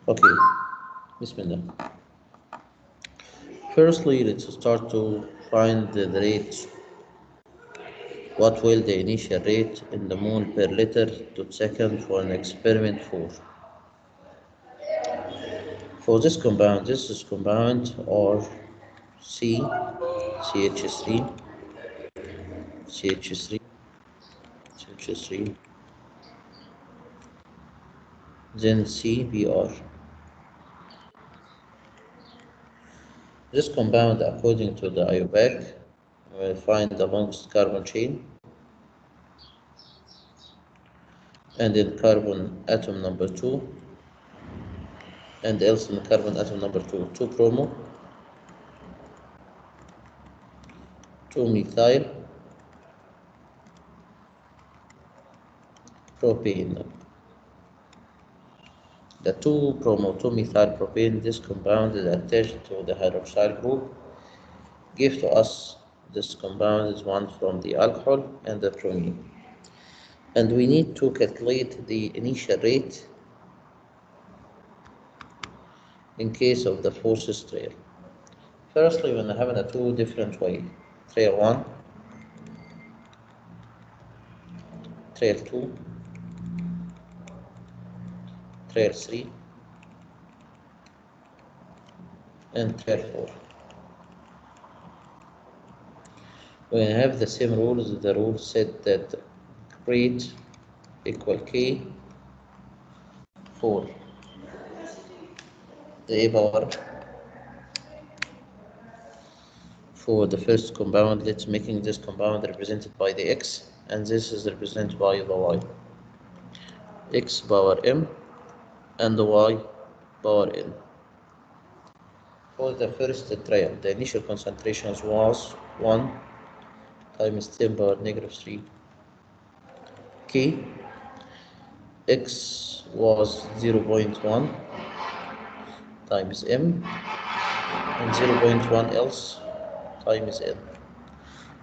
Okay, Bismillah. Firstly, let's start to find the rate. What will the initial rate in the mole per liter to second for an experiment for? For this compound, this is compound or C, CH3, CH3, CH3, then CBr. This compound, according to the IUPAC, will find the longest carbon chain, and in carbon atom number 2, and else in carbon atom number 2, 2 bromo, 2 methyl propane. The 2 bromo 2 methyl propane, this compound is attached to the hydroxyl group, give to us this compound is one from the alcohol and the bromine. And we need to calculate the initial rate in case of the forces trail. Firstly, we're having a two different way. Trail 1, trail 2, trail 3, and trail 4. We have the same rules. The rule said that rate equal K for the A power for the first compound. Let's making this compound represented by the X, and this is represented by the Y. X power M and the Y power N. For the first trial, the initial concentrations was 1 times 10 power negative 3 K. X was 0.1 times M and 0.1 else times N.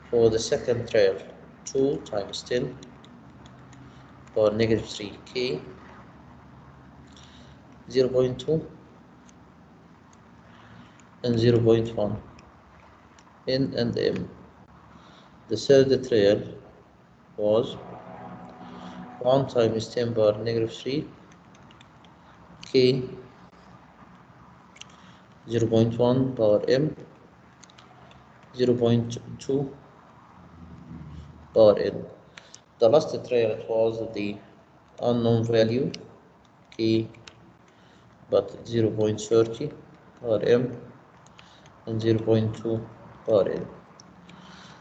For the second trial, 2 times 10 power negative 3 K, 0.2 and 0.1 N and M. The third trial was 1 times 10 power negative 3 K, 0.1 power M, 0.2 power N. The last trial was the unknown value K, but 0.30 power M and 0.2 power N.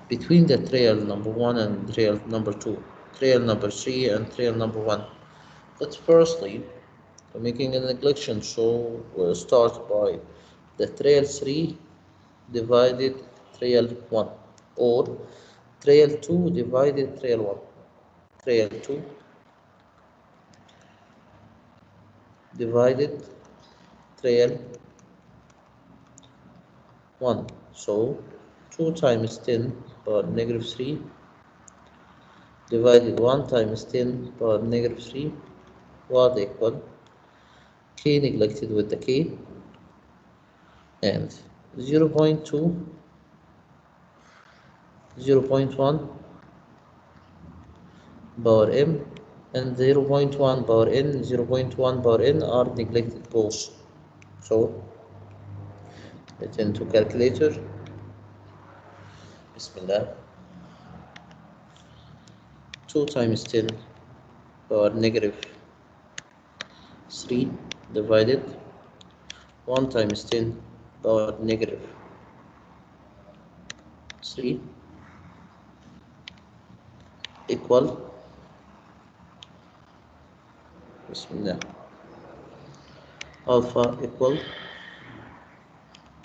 Between the trail number 1 and trail number 2, trail number 3 and trail number 1. Let's firstly, making a neglection, so we'll start by the trail 3 divided trail 1, or trail 2 divided trail 1. Trail 2 divided trail 1. So 2 times 10 power negative 3 divided 1 times 10 power negative 3 was equal K neglected with the K and 0.2, 0.1 power M and 0.1 power N, 0.1 power N are neglected both. So let's into calculator. Bismillah. 2 times 10 power negative 3 divided 1 times 10 power negative 3 equal, Bismillah, alpha equal,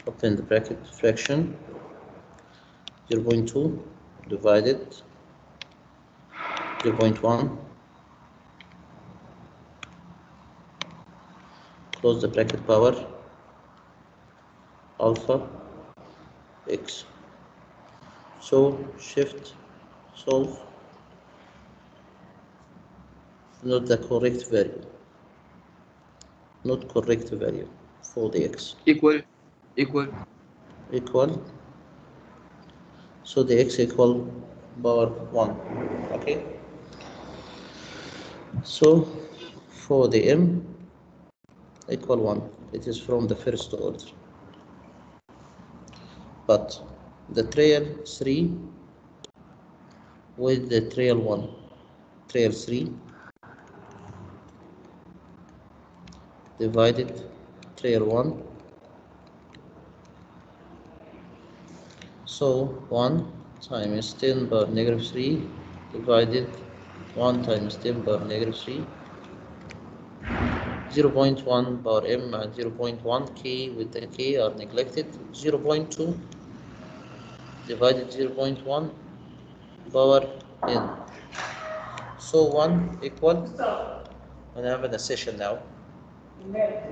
open the bracket, fraction 0.2 divided 0.1, close the bracket, power alpha x. So shift solve, not the correct value. not correct value for the x. Equal. Equal. So the x equal power 1. Okay. So for the m equal 1, it is from the first order. But the trail 3 with the trail 1, trail 3 divided trail 1. So 1 times 10 power negative 3 divided 1 times 10 power negative 3, 0.1 power m and 0.1 k with the k are neglected, 0.2 divided 0.1 power n. So 1 equal, and I'm in a session now.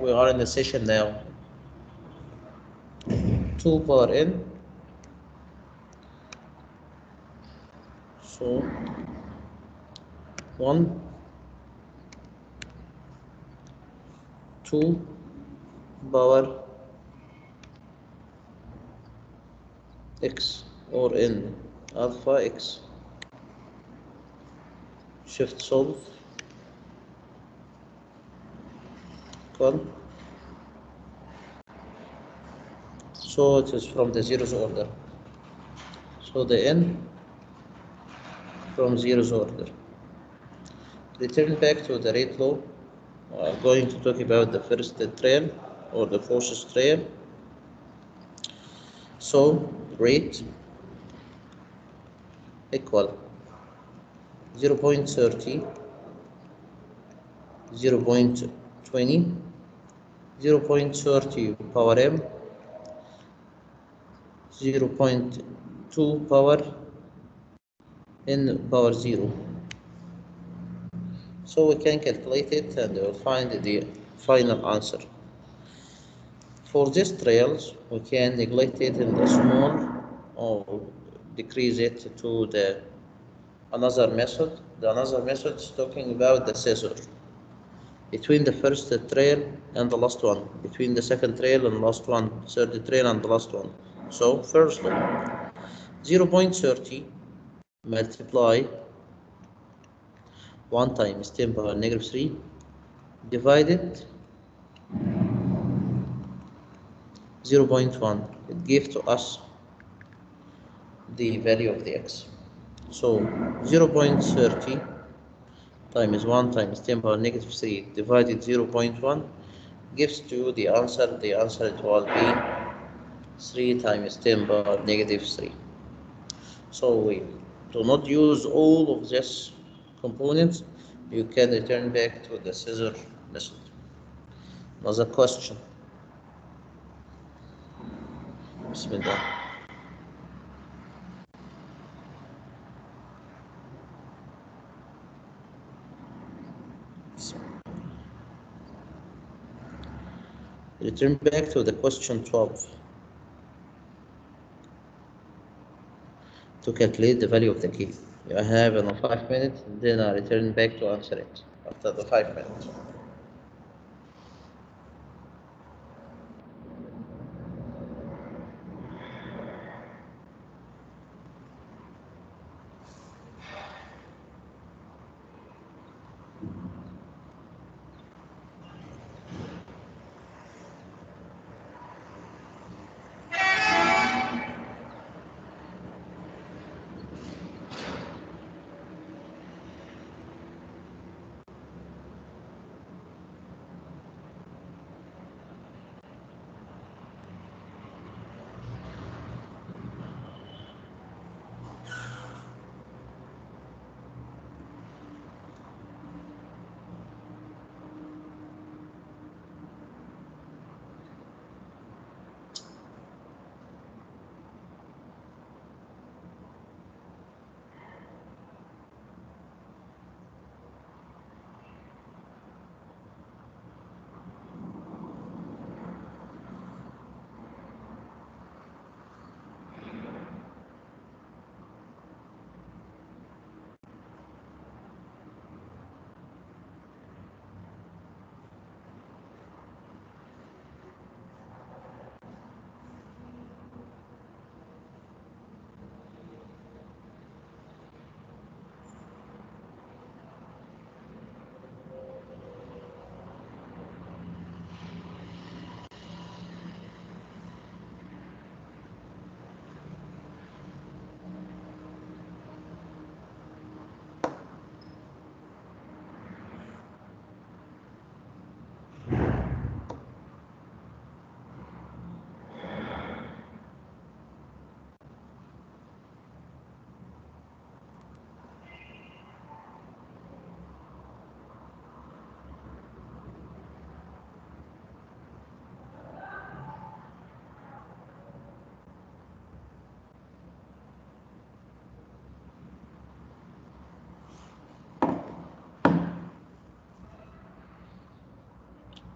We are in the session now. 2 power n. So 1, 2 power x or n alpha x. Shift solve equal. So it is from the zeros order. So the n from zeros order. Return back to the rate law. We are going to talk about the first trail or the forces trail. So rate equal 0.30, 0.20, 0.30 power m, 0.2 power n power 0. So we can calculate it and we'll find the final answer. For these trails, we can neglect it in the small or decrease it to the another method. The another method is talking about the scissor. Between the first trail and the last one, between the second trail and the last one, third trail and the last one. So firstly, 0.30 multiply 1 times 10 power negative 3 divided 0.1. It gives to us the value of the x. So 0.30 times 1 times 10 power negative 3 divided 0.1 gives to the answer. The answer it will be 3 times 10 power negative 3. So we do not use all of these components. You can return back to the scissor method. Another question. Bismillah. Return back to the question 12 to calculate the value of the key. You have 5 minutes, then I return back to answer it after the 5 minutes.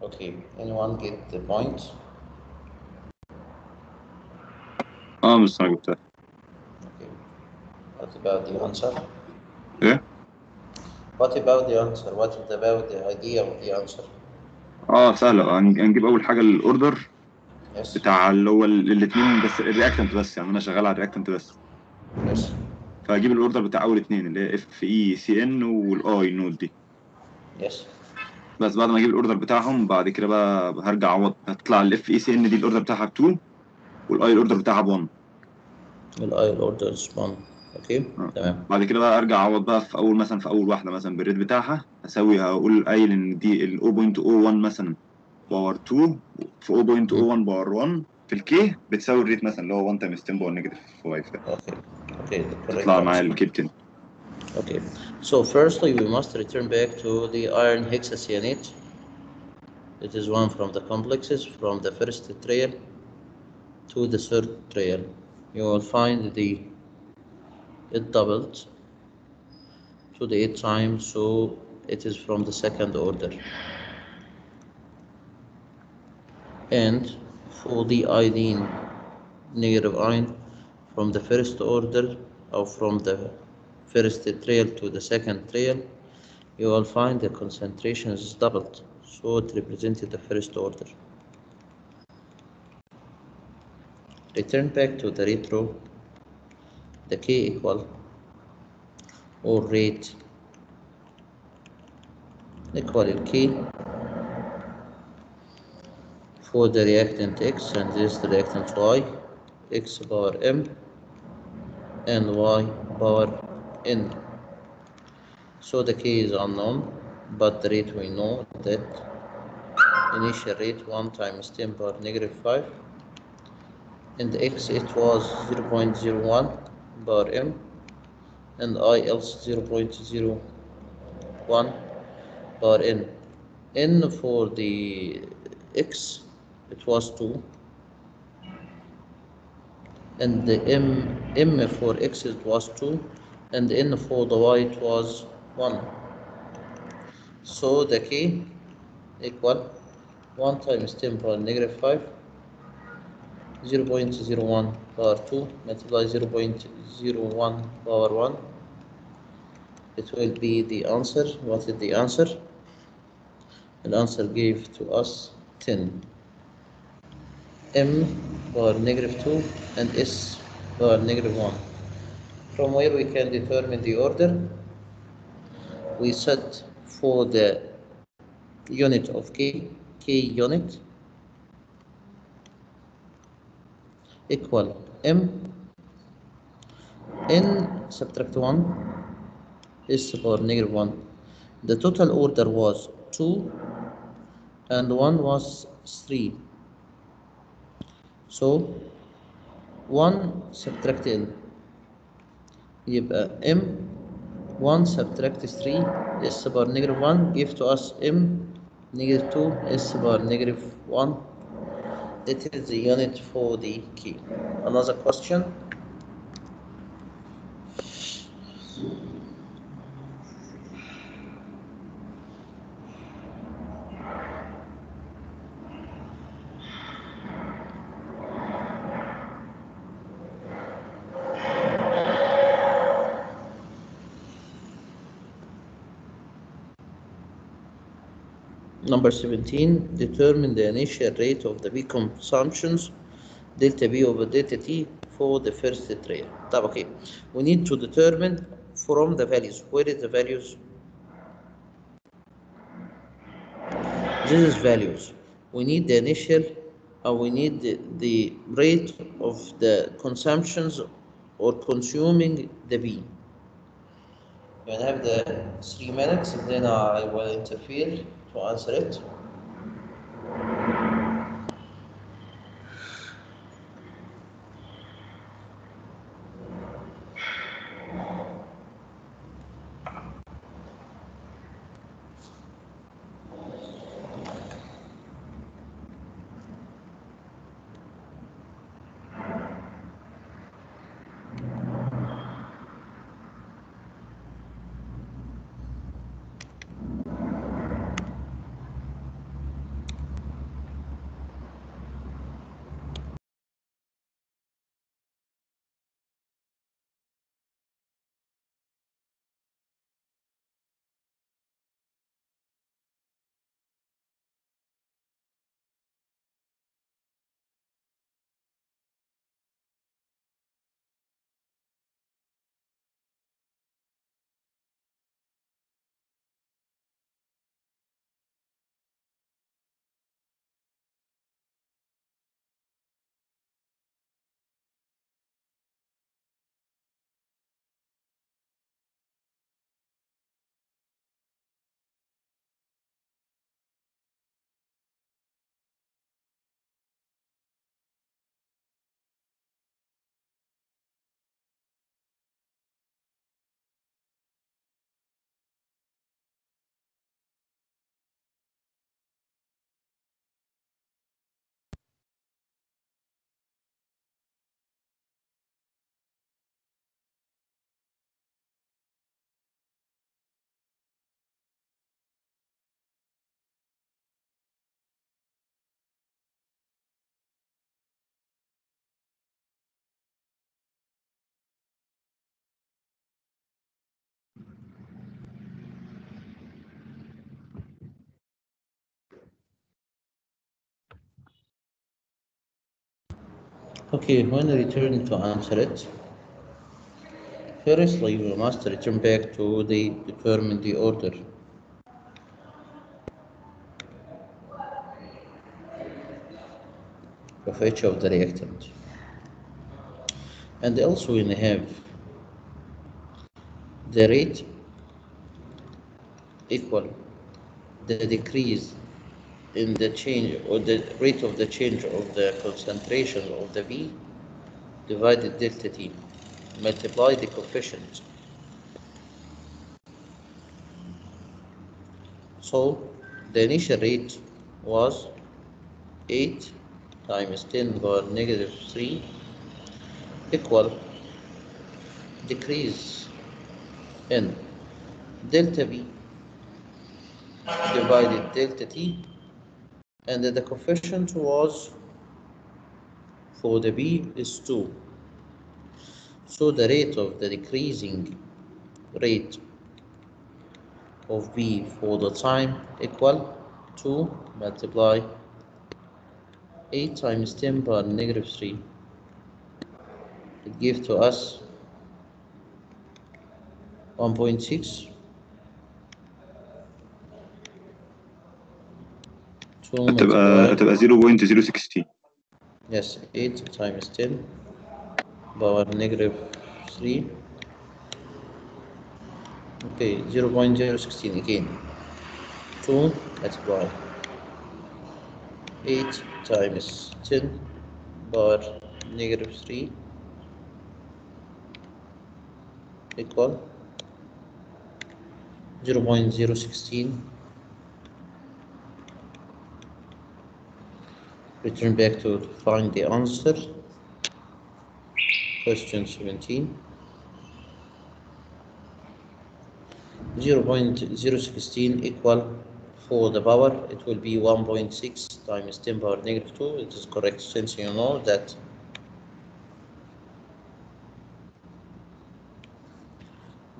Okay, anyone get the point? بس انا جبتها. Okay. What about the answer? ايه؟ What about the answer? What is about the idea of the answer? سهلة. هنجيب أول حاجة الأوردر Yes. بتاع اللي هو الاتنين، بس الرياكتنت بس، يعني أنا شغال على الرياكتنت بس. Yes. فهجيب الأوردر بتاع أول اتنين اللي هي اف اي سي ان والاي نود دي. Yes. بس بعد ما أجيب الأوردر بتاعهم بعد كده بقى هرجع أعوض. هتطلع الاف اي سي ان دي الأوردر بتاعها ب 2 والاي الأوردر بتاعها ب 1. الآيل أوردر سبان. أوكي تمام. بعد كده بقى أرجع أعوض بقى في أول مثلا في أول واحدة مثلا بالريت بتاعها. هقول قايل إن دي ال 0.01 مثلا باور 2 في 0.01 باور 1 في الكي بتساوي الريت مثلا اللي هو 1 تايمز 10 باور نيجاتيف 5 ده. Okay. Okay, the correct تطلع معايا answer. الكيبتن. Okay. So firstly, we must return back to the iron hexacyanate. It is one from the complexes from the first trial to the third trial. You will find it doubled to the 8 times, so it is from the second order. And for the iodine negative ion from the first order or from the first trial to the second trial, you will find the concentration is doubled, so it represented the first order. Return back to the retro, the K equal or rate equal K for the reactant X and this the reactant Y, X power M and Y power N. So the K is unknown, but the rate we know that initial rate 1 times 10 power negative 5 and X it was 0.01 power M and I else 0.01 power N. N for the X it was 2 and the M for X it was 2 and N for the Y it was 1. So the K equal 1 times 10 power negative 5 0.01 power 2 multiply 0.01 power 1. It will be the answer. What is the answer? The answer gave to us 10. M power negative 2 and S power negative 1. From where we can determine the order, we set for the unit of K unit equal M N subtract 1 S power negative 1. The total order was 2 and 1 was 3. So 1 subtract N يبقى M 1 subtract 3 S power negative 1 give to us M negative 2 S power negative 1. It is the unit for the key. Another question. Number 17, determine the initial rate of the B consumptions delta B over delta T for the first trial. طب okay, we need to determine from the values. Where is the values? This is values. We need the initial, we need the rate of the consumptions or consuming the B. You have the 3 minutes, then I will interfere to answer it. Okay, when returning to answer it, firstly we must return back to the determine the order of each of the reactant. And also we have the rate equal the decrease in the change or the rate of the change of the concentration of the V divided delta T multiply the coefficient. So the initial rate was 8 times 10 power negative 3 equal decrease in delta V divided delta T, and the coefficient was for the B is 2. So the rate of the decreasing rate of B for the time equal 2 multiply 8 times 10 power negative 3. It gives to us 1.6. 2 multiply, هتبقى 0.016. yes, 8 times 10 power negative 3. Okay, 0.016 again. 2 multiply 8 times 10 power negative 3 equal 0.016. Return back to find the answer. Question 17. 0.016 equal for the power, it will be 1.6 times 10 power negative 2. It is correct since you know that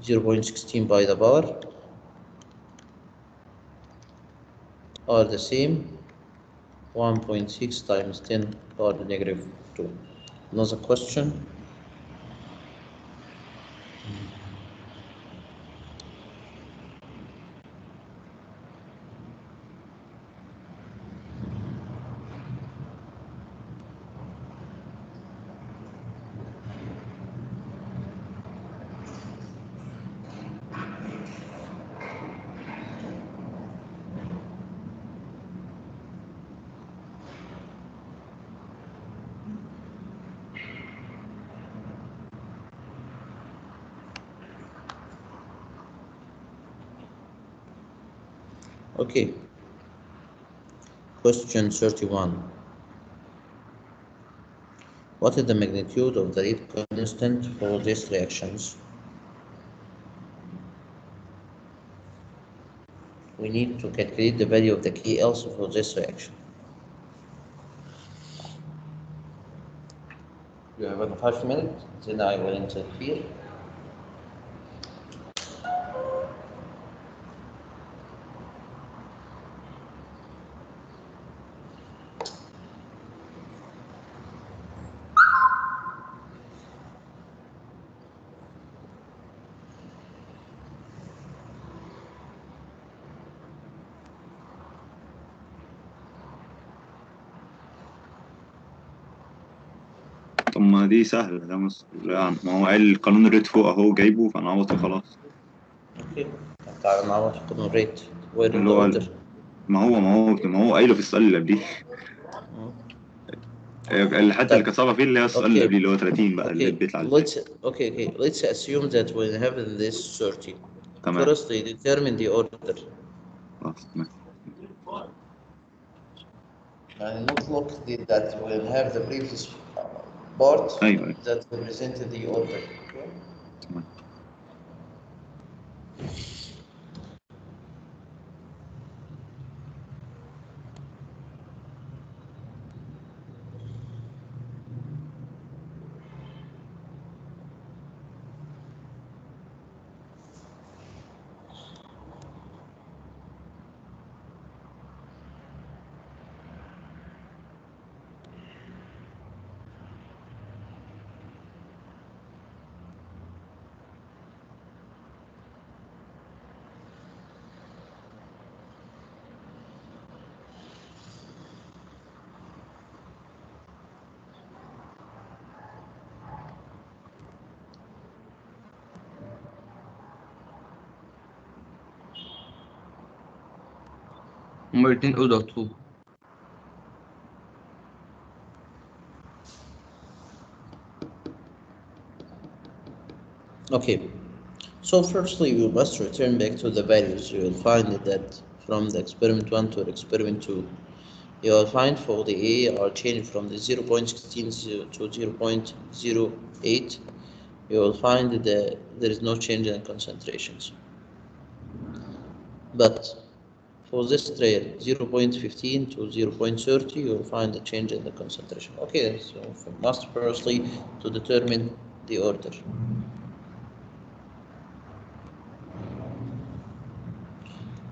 0.16 by the power are the same 1.6 times 10 power negative 2. Another question. Okay, question 31. What is the magnitude of the rate constant for these reactions? We need to calculate the value of the K also for this reaction. You have 5 minutes, then I will interfere. طب ما دي سهلة، ده يعني ما هو قال قانون الريت فوق أهو جايبه فنعوض وخلاص. اوكي، تعالى نعوض قانون الريت. وين اللي ذا هو اوردر؟ ما هو قايله في السؤال اللي قبليه. الحتة اللي طيب كانت صعبة فيه اللي هي السؤال اللي okay, قبليه اللي هو 30 بقى اللي okay, بيطلع ازاي. let's assume that we have this 30. تمام First, we determine the order. خلاص تمام. And not look that we have the previous part أيوه أيوه that represented the order. Okay? تمام. هما الاتنين order 2. Okay, so firstly we must return back to the values. You will find that from the experiment 1 to experiment 2, you will find for the A are changed from the 0.16 to 0.08. You will find that there is no change in concentrations. But for this trail 0.15 to 0.30, you will find a change in the concentration. Okay, so we must firstly to determine the order.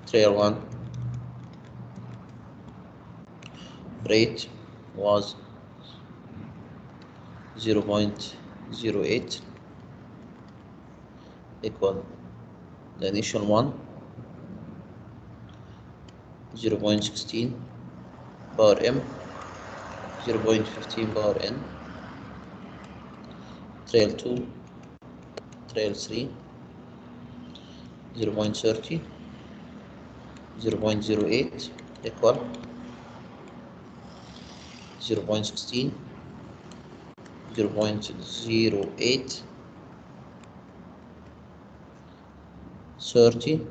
Trail 1 rate was 0.08 equal the initial one 0.16 power m 0.15 power n. Trail 2 trail 3 0.30 0.08 equal 0.16 0.08 30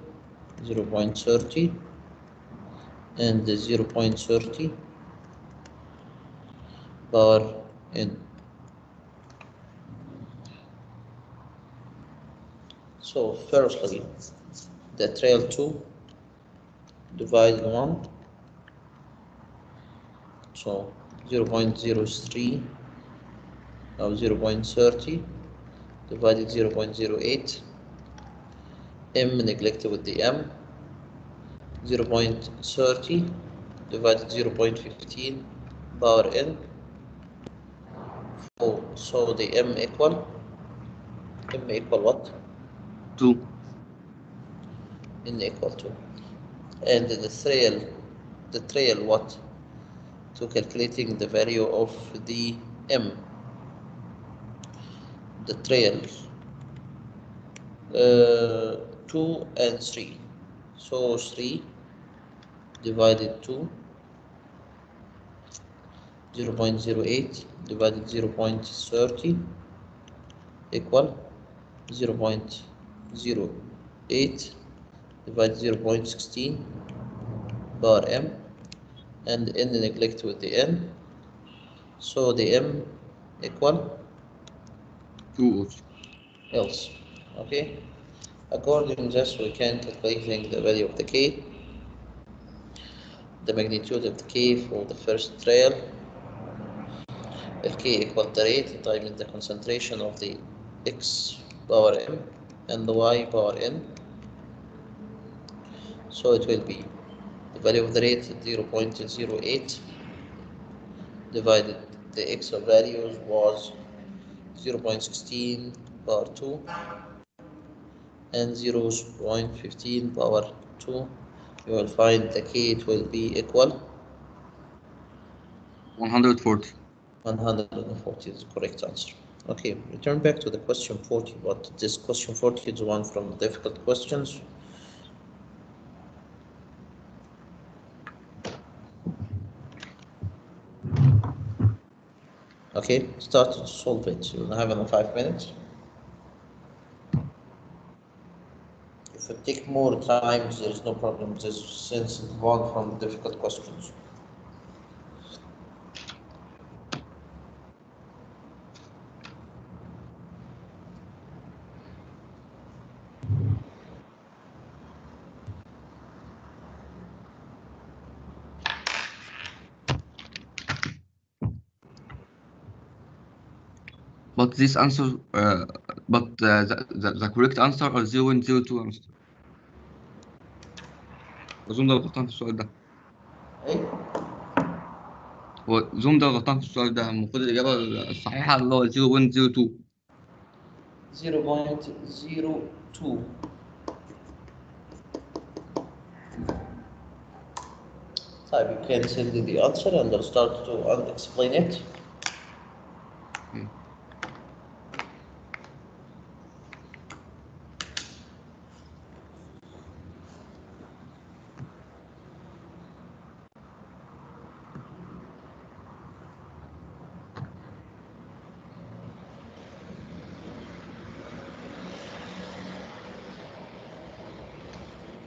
0.30 and 0.30 power n. So firstly the trail 2 divided 1, so 0.03 or 0.30 divided 0.08, m neglected with the m, 0.30 divided 0.15 power n. Oh, so the m equal what? 2. N equal 2. And the trail what? To calculating the value of the m. The trail 2 and 3. So 3 divided 2, 0.08 divided 0.30 equal 0.08 divided 0.16 power m, and n neglect with the n, so the m equal 2 also. else. Okay, according to this we can calculating the value of the k, the magnitude of the k for the first trail. K equal the rate times the concentration of the x power m and the y power n. So it will be the value of the rate 0.08 divided the x of values was 0.16 power 2 and 0.15 power 2. You will find the k, it will be equal 140. 140 is the correct answer. Okay, return back to the question 40, but this question 40 is one from the difficult questions. Okay, start to solve it. You'll have in 5 minutes. If it take more time, there is no problem. This since it's one from the difficult questions. But this answer, the correct answer are 0.02 answer. أظن ده غلطان في السؤال ده. ايه؟ هو زوم ده غلطان في السؤال ده، المفروض الإجابة الصحيحة اللي هو 0.02. 0.02. طيب, you can send me the answer and I'll start to explain it.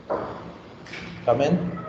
Come in.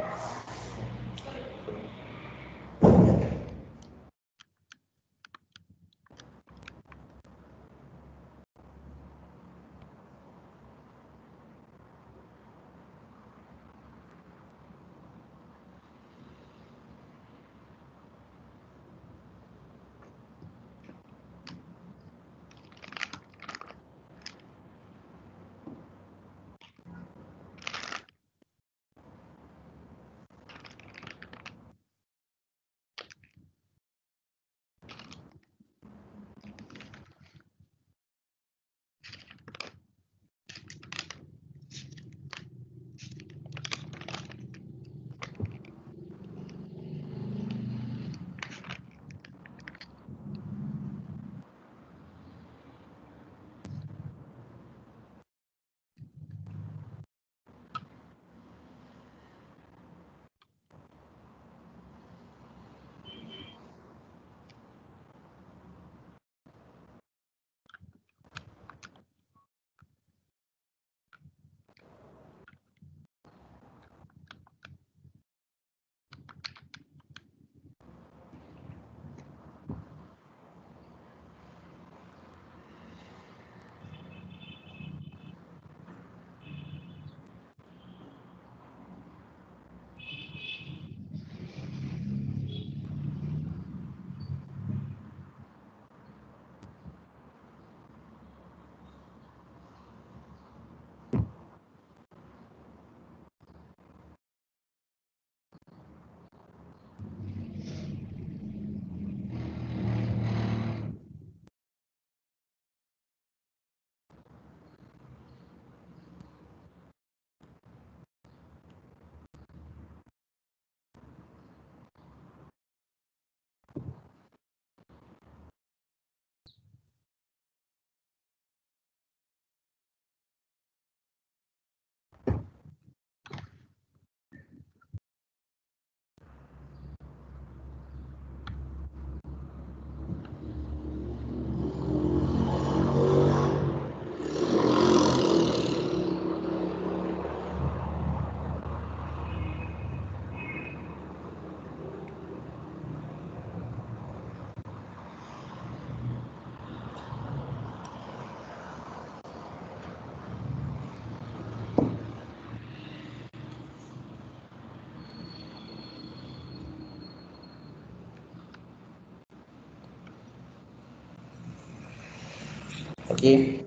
Okay.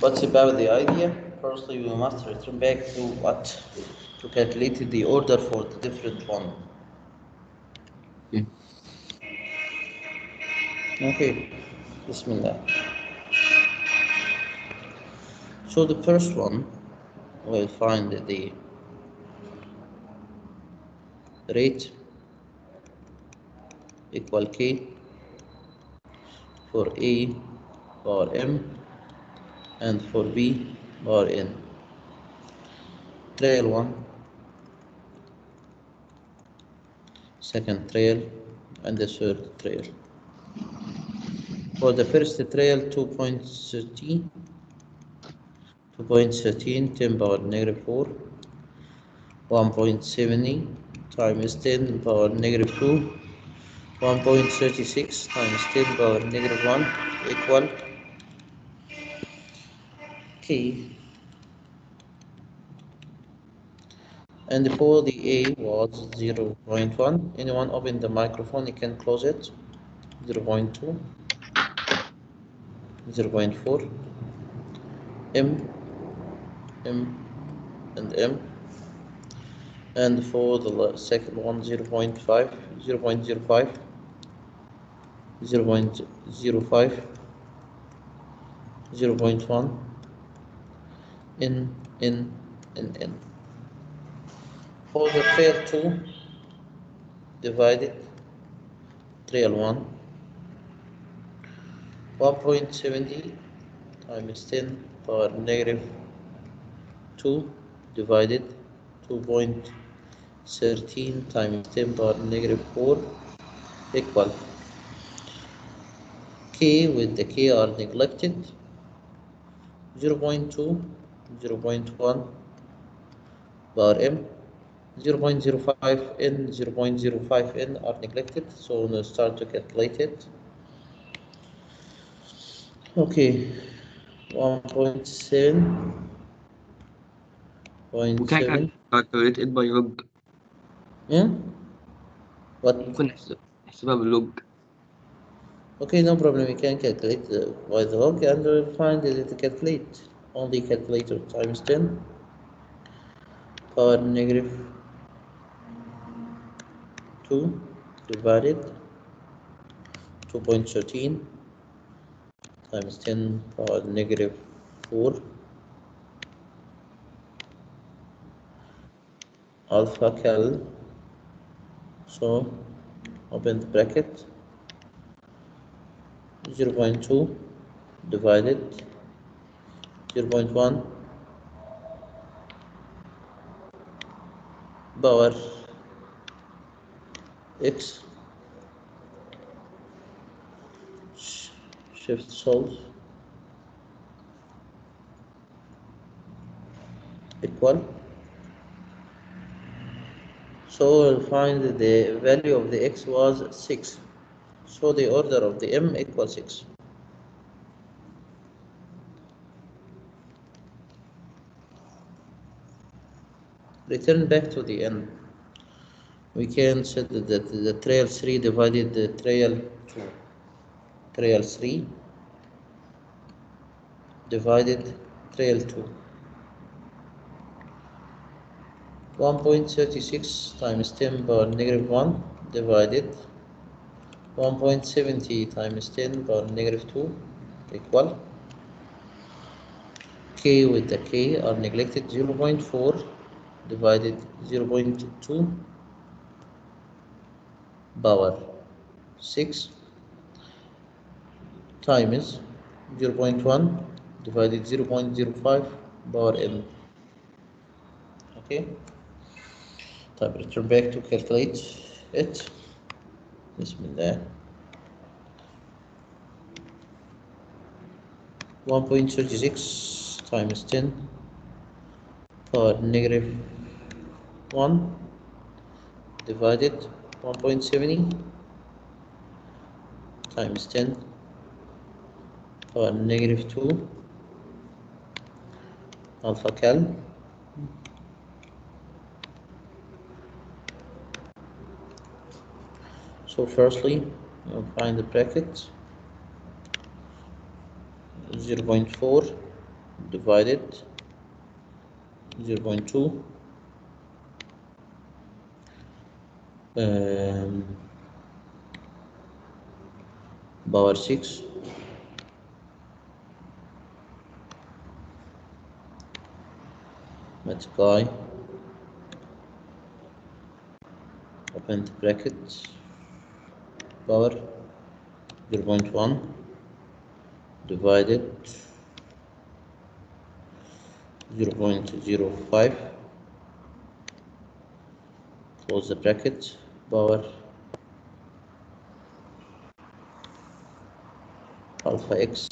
What's about the idea? Firstly, we must return back to what? To calculate the order for the different one. Okay. Okay. Bismillah. So the first one, we'll find the rate equal k for a bar m and for b bar n. Trail 1, second trail, and the third trail. For the first trail, 2.13, 10 power negative 4, 1.70 times 10 power negative 2, 1.36 times 10 power negative 1 equal k. And for the A was 0.1. Anyone open the microphone, you can close it. 0.2, 0.4, M, M, and M. And for the second one, 0.5, 0.05, 0.05, 0.1, N, N, and N. For the trail 2, divided trail 1, 1.70 times 10 power negative 2 divided 2.13 times 10 power negative 4 equal k with the k are neglected 0.2, 0.1, power m. 0.05 n, 0.05 n are neglected, so we'll start to calculate it. Okay, 1.7.7. We can calculate it by log. Yeah? What? ممكن نحسبها باللوج. Okay, no problem. We can calculate by the log and we'll find it to calculate. Only calculator times 10 power negative 2 divided 2.13 times 10 power negative 4 alpha cal. So open the bracket, 0.2 divided 0.1 power x, shift solve, equal. So we'll find the value of the x was 6. So the order of the m equals 6. Return back to the n. We can set that the trail 3 divided the trail 2. Trail 3 divided trail 2. 1.36 times 10 power negative 1 divided 1.70 times 10 power negative 2 equal. K with the k are neglected. 0.4 divided 0.2 power 6 times 0.1 divided 0.05 power n. Okay, طيب return back to calculate it. Bismillah. 1.36 times 10 power negative 1 divided 1.70 times 10 power negative 2 alpha cal. So firstly, you'll find the bracket, 0.4 divided 0.2 power 6 multiply, open the bracket, power 0.1 divided 0.05, close the bracket, power alpha x,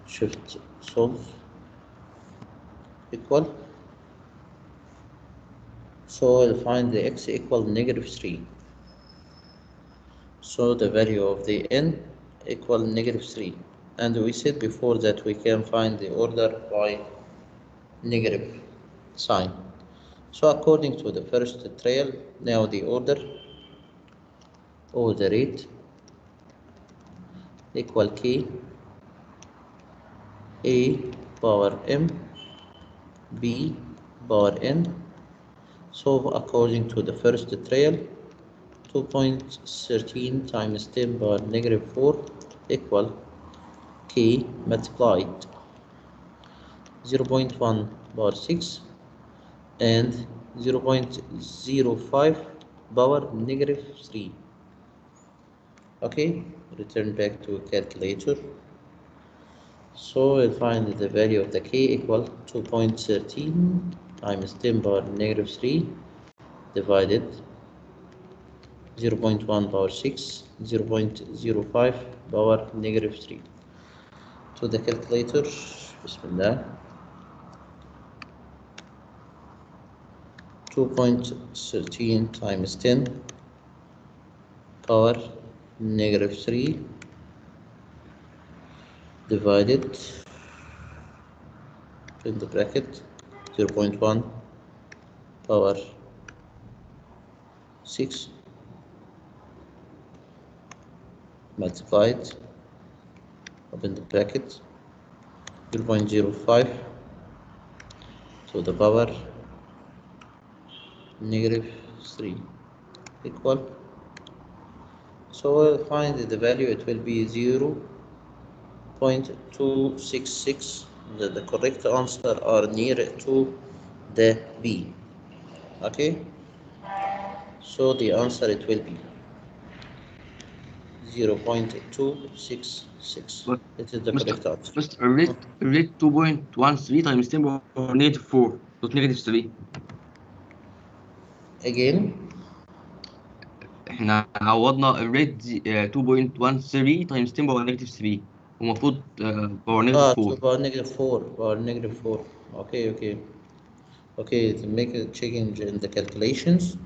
shift solve, equal. So we'll find the x equal negative 3. So the value of the n equal negative 3. And we said before that we can find the order by negative sign. So according to the first trial, now the order or the rate equal k, a power m, b power n. So according to the first trial, 2.13 times 10 power negative 4 equal k multiplied 0.1 power 6 and 0.05 power negative 3. Okay, return back to calculator. So we'll find the value of the k equal 2.13 times 10 power negative 3 divided 0.1 power 6, 0.05 power negative 3. To the calculator, Bismillah. 2.13 times 10 power negative 3 divided in the bracket 0.1 power 6 multiplied open the bracket 0.05 to the power negative 3 equal, so we'll find the value. It will be 0.266. The correct answer are near to the B. Okay, so the answer it will be 0.266. But It is the Mr. correct answer. Mr. الريت 2.13 times 10 power negative 4 دوت negative 3. Again, احنا عوضنا الريت 2.13 times 10 power negative 3 ومفروض power negative 4. power negative 4, power negative 4. Okay, to make a change in the calculations.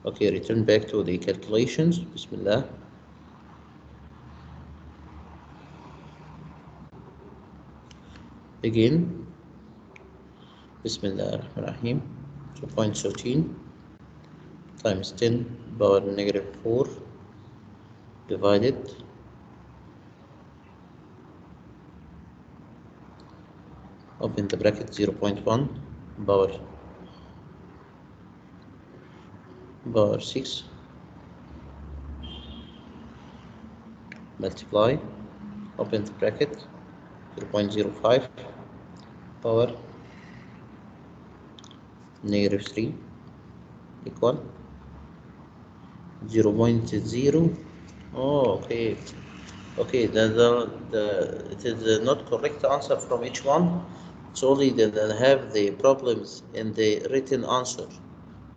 Okay, return back to the calculations. Bismillah. Again, Bismillah ar-Rahman ar-Rahim. 2.13 times 10 power negative 4 divided open the bracket 0.1 power 6 multiply open the bracket 0.05 power negative 3 equal 0.0. Oh, okay. Okay, it is not correct answer from each one. It's only that they have the problems in the written answer.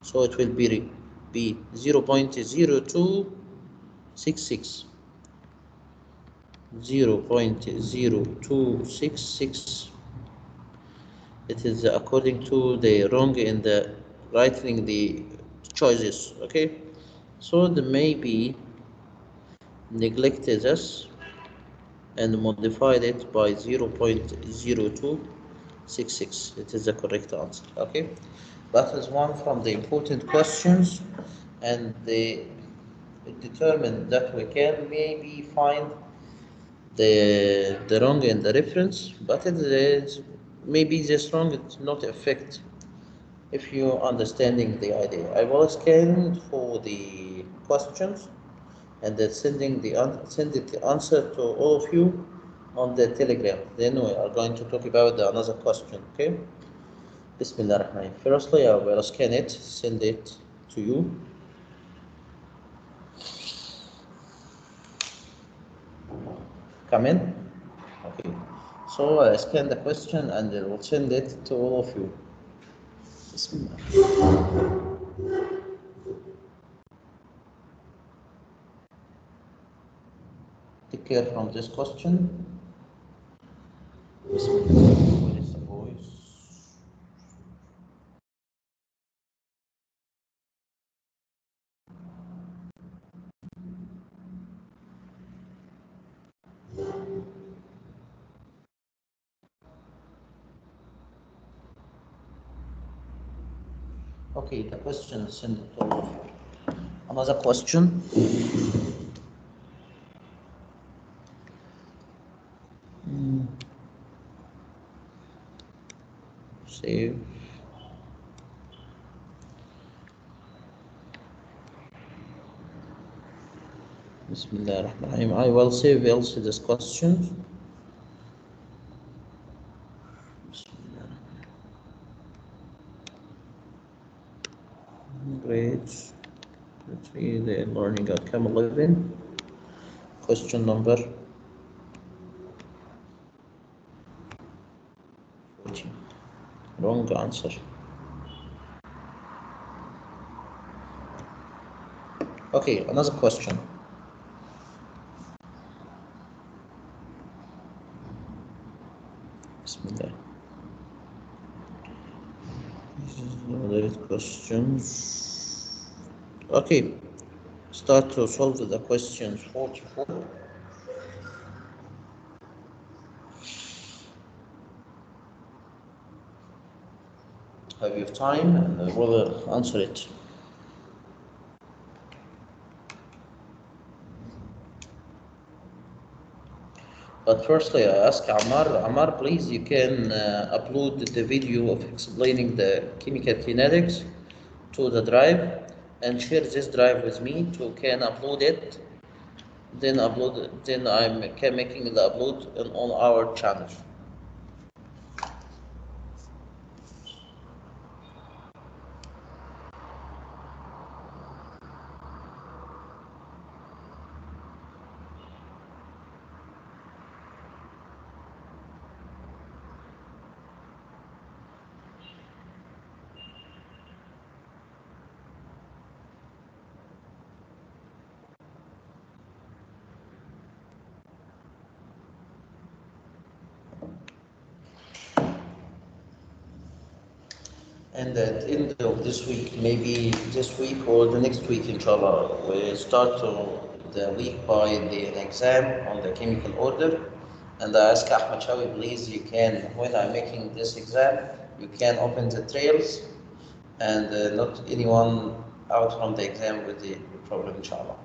So it will be 0.0266. 0.0266. It is according to the wrong in the writing the choices. Okay, so the maybe neglected us and modified it by 0.0266. It is the correct answer. Okay, that is one from the important questions, and it determined that we can maybe find the wrong in the reference, but it is maybe this wrong it not affect if you understanding the idea. I will scan for the questions and then send the answer to all of you on the Telegram. Then we are going to talk about another question. Okay. Bismillah ar-Rahman. Firstly, I will scan it, send it to you. Come in. Okay. So I scan the question and I will send it to all of you. Bismillah. Take care from this question. Bismillah. Where is the voice? Okay, the question is sent to all of you. Another question. Save. Bismillah ar-Rahman ar-Rahim. I will save also this question. Bismillah. Great. Let's see the learning outcome 11. Question number 14. Wrong answer. Okay, another question. Bismillah. Moderate questions. Okay, start to solve the questions 44. Have you time and we'll answer it. But firstly, I ask Ammar, please, you can upload the video of explaining the chemical kinetics to the drive and share this drive with me to can upload it. Then I'm can making the upload on our channel. And at the end of this week, maybe this week or the next week, inshallah, we start the week by an exam on the chemical order. And I ask Ahmed Shawi, please, you can, when I'm making this exam, you can open the trails and not anyone out from the exam with the problem, inshallah.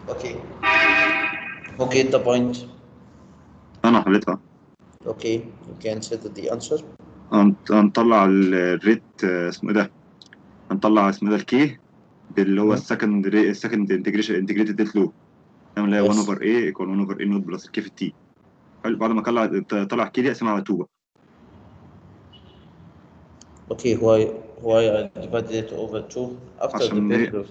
Okay. Who get the point? انا حليتها. Okay, you can set the answer. هنطلع الريت اسمه ايه ده؟ هنطلع اسمه ده الكي اللي هو السكند انتجريتد ديت لو، نعمل اللي هي 1 اوفر اي ايكوال 1 اوفر اي نوت بلس الكي في التي. بعد ما طلع كي دي اقسمها على 2 بقى. Okay, why I divided it over 2 after the period of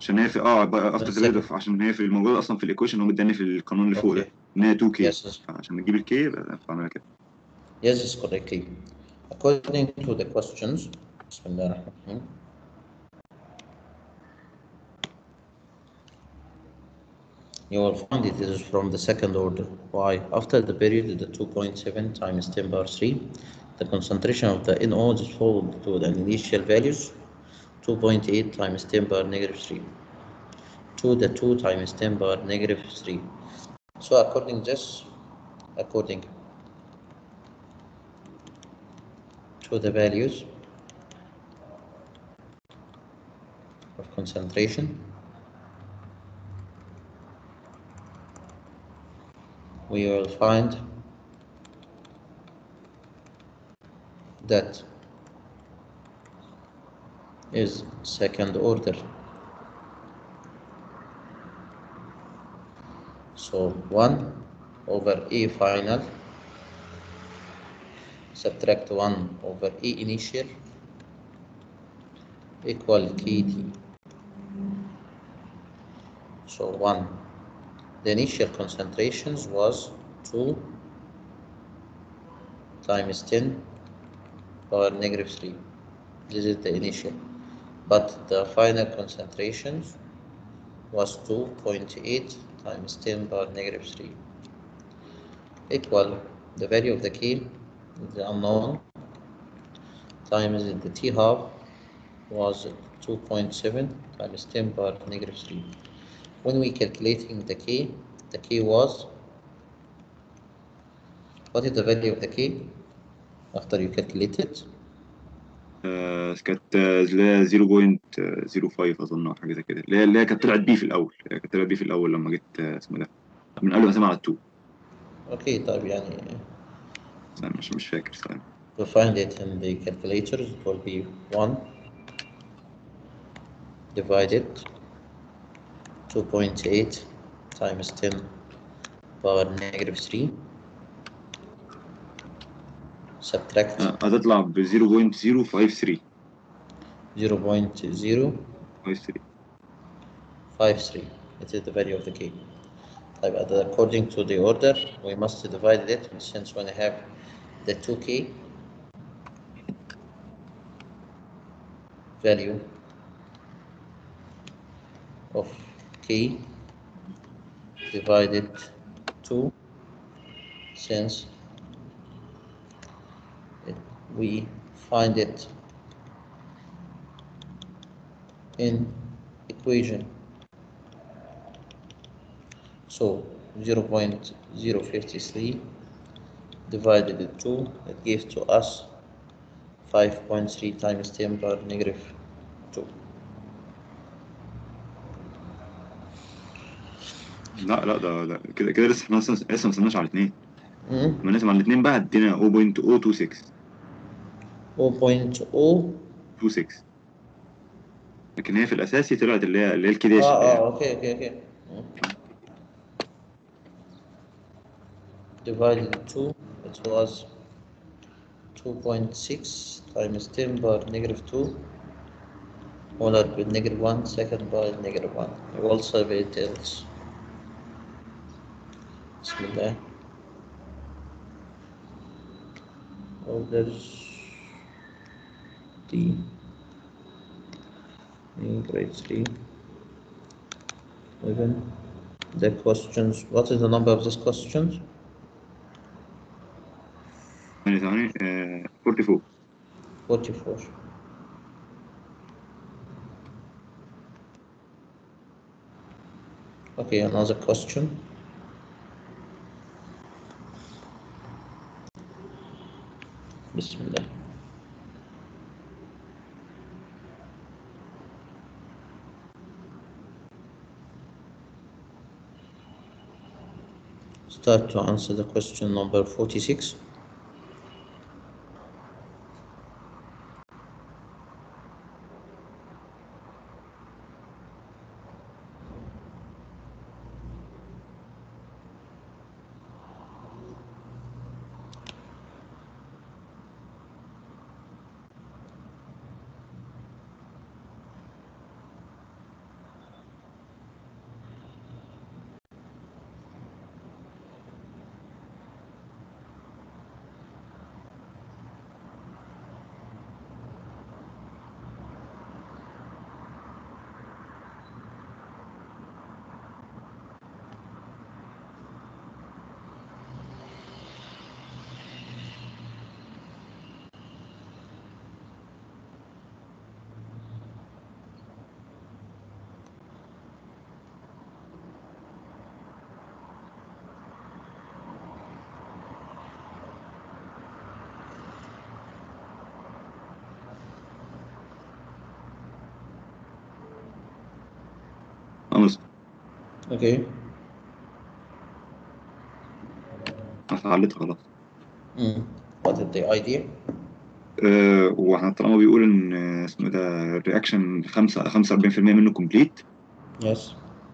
عشان هي في افتر ذا بيريد عشان هي في الموجوده اصلا في الايكويشن، هو مداني في القانون اللي فوق ده ان هي 2 كي، فعشان نجيب الكي فعملنا كده. Yes, it's correctly. According to the questions, you will find it is from the second order. Why? After the period, the 2.7 times 10 power 3, the concentration of the NO is followed to the initial values, 2.8 times 10 power negative 3, to the 2 times 10 power negative 3. So according to the values of concentration, we will find that is second order. So 1 over A final subtract 1 over A initial equal KT. So 1, the initial concentrations was 2 times 10 power negative 3. This is the initial, but the final concentrations was 2.8 times 10 power negative 3 equal the value of the K, the unknown, times the T half was 2.7 times 10 power negative 3. When we calculating the K was, what is the value of the K after you calculate it? كانت اللي هي 0.05 اظن او حاجه زي كده، اللي هي كانت طلعت بي في الاول، لما جيت اسمه ده من قبل ما اسمع على 2. اوكي طيب يعني مش فاكر ثاني. To find it in the calculator it will be 1 divided 2.8 times 10 power negative 3 subtract هتطلع ب 0.053. 0.053. It is the value of the K. طيب according to the order we must divide it since when I have the 2k value of k divided 2 since we find it in equation. So 0.053 divided by 2, it gives to us 5.3 times 10 power negative 2. لا ده كده لسه احنا لسه ما وصلناش على الاثنين. مم. لما نقسم على الاثنين بقى ادينا 0.026 0.0 لكن هي في الاساسي طلعت اللي هي الكداش اللي هي اوكي divided 2 it was 2.6 times 10 power negative 2 followed by negative 1 second by negative 1. You also have it else. Bismillah. Orders D in grade 3 11. The questions, what is the number of these questions? 44. 44. Okay, another question. Bismillah. Start to answer the question number 46. خلاص Okay. حليت خلاص. What is the idea? واحنا طالما بيقول ان اسمه ده الرياكشن 45% منه كومبليت، Yes.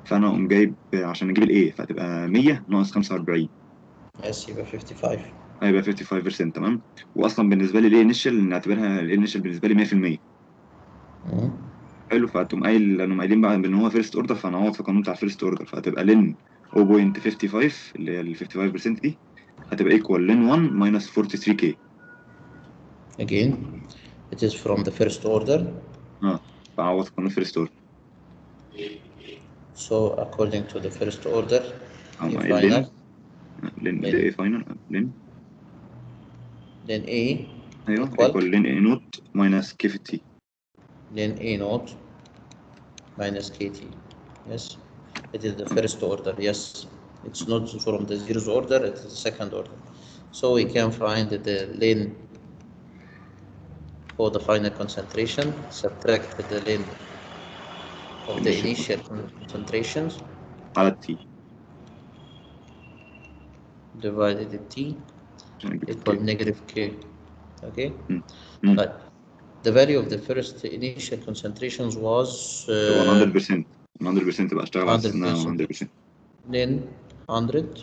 فانا اقوم جايب عشان اجيب الايه فتبقى 100 ناقص 45 Yes, يبقى 55. هيبقى 55%. تمام. واصلا بالنسبه لي الايه انيشال نعتبرها الايه انيشال بالنسبه لي 100%. مم. حلو. فهتقوم قايل لانهم قايلين بقى ان هو فيرست اوردر، فهنقعد في القانون بتاع الفيرست اوردر، فهتبقى لين 0.55 اللي هي ال 55% دي هتبقى ايكوال لين 1 ماينس 43k. Again, it is from the first order. فهعوض في قانون الفيرست اوردر. So according to the first order, هقوم A قايل final, لين then ايه فاينل لين A ايوه equal ايكوال لين اي نوت ماينس كي في تي. then A naught minus KT. Yes, it is the first order. Yes, it's not from the zeros order, it is the second order. So we can find the lane for the final concentration, subtract the lane of the initial concentrations على التي divided the T عشان اجيب equal الكي. negative K. Okay. Right. The value of the first initial concentrations was 100%. 100% بقى اشتغل على اساس انها 100%. then 100.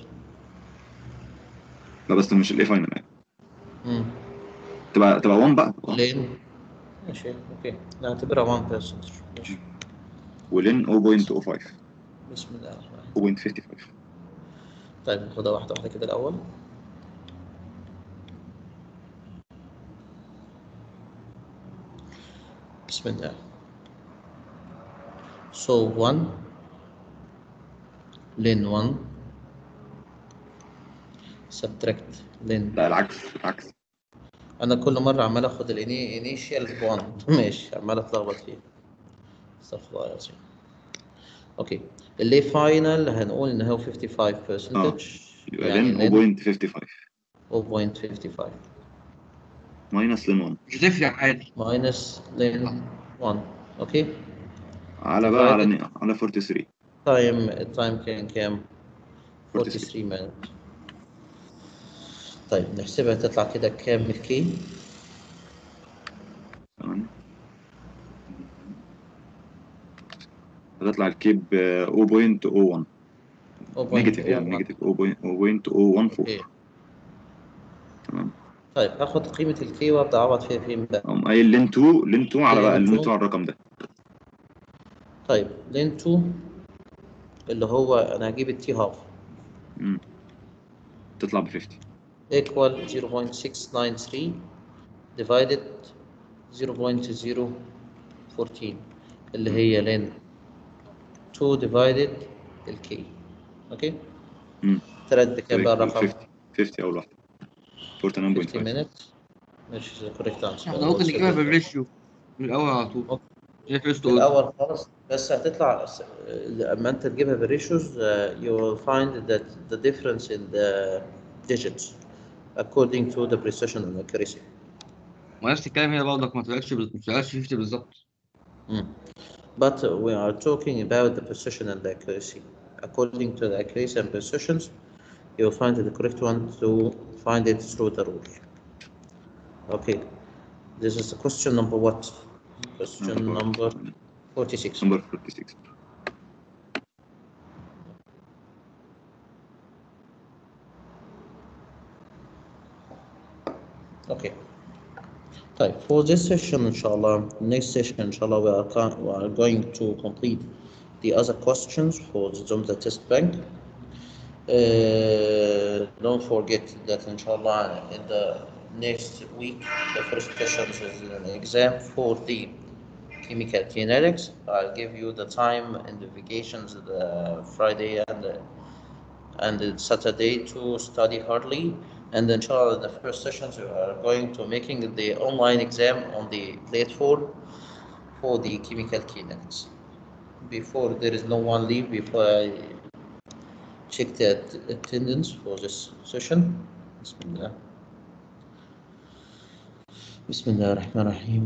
لا بس مش الاي فاينل يعني. تبقى 1 بقى. لين ماشي اوكي نعتبرها 1% ماشي. ولين 0.05 بسم الله الرحمن الرحيم. 0.55. طيب ناخدها واحدة واحدة كده الأول. بسم الله. So 1 لين 1 subtract لين. لا العكس. أنا كل مرة عمال آخد الانيشال ب1 ماشي، عمال أتلخبط فيه. استغفر الله العظيم. أوكي، اللي فاينل هنقول إن هو 55% يبقى يعني لين لين 0.55 0.55 ماينس لين 1 مش هتفرق عادي. minus لين 1. أوكي، على بقى divided على 43 time كام 43 minutes. طيب نحسبها تطلع كده كام الكي؟ تمام. هتطلع الكيب 0.01 نيجاتيف، يعني 0.01. نيجاتيف 0.014. اوكي تمام. طيب هاخد قيمة الكي وابدا اعوض فيها فين بقى؟ اقوم قايل لين 2 على بقى لين لين 2 2. على الرقم ده. طيب لين 2 اللي هو انا هجيب التي هاف تطلع ب 50 equal 0.693 divided 0.014 اللي هي لين 2 divided الكي. اوكي، طلعت بكام بقى الرقم؟ 50 اول واحده 50 49.5. minutes. مش correct answer. احنا ممكن نجيبها بالريشيو من الاول على طول. في الأول خالص، بس هتطلع لما أنت تجيبها بالريشوز you will find that the difference in the digits according to the precision and accuracy. ونفس الكلام هنا برضك ما طلعتش 50 بالظبط. But we are talking about the precision and the accuracy. According to the accuracy and precisions, you will find the correct one to find it through the rule. Okay, this is the question number what? Question number 46. Number 46. Okay. طيب for this session inshallah, next session inshallah we are going to complete the other questions for the Zumza test bank. Don't forget that inshallah in the next week the first question is an exam for the chemical kinetics. I'll give you the time and the vacations the Friday and Saturday to study hardly, and inshallah the first sessions we are going to making the online exam on the platform for the chemical kinetics. Before there is no one leave before I check the attendance for this session. Bismillah. Bismillah ar-Rahman ar-Rahim.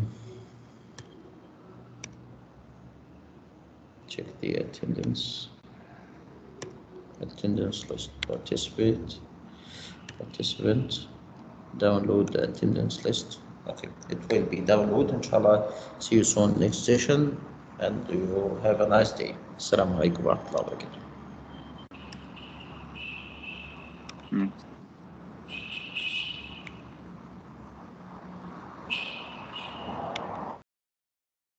Check the attendance list. Participant. Download the attendance list. Okay, it will be download inshallah. See you soon next session and you have a nice day. Assalamu alaikum wa rahmatullahi wa barakatuh.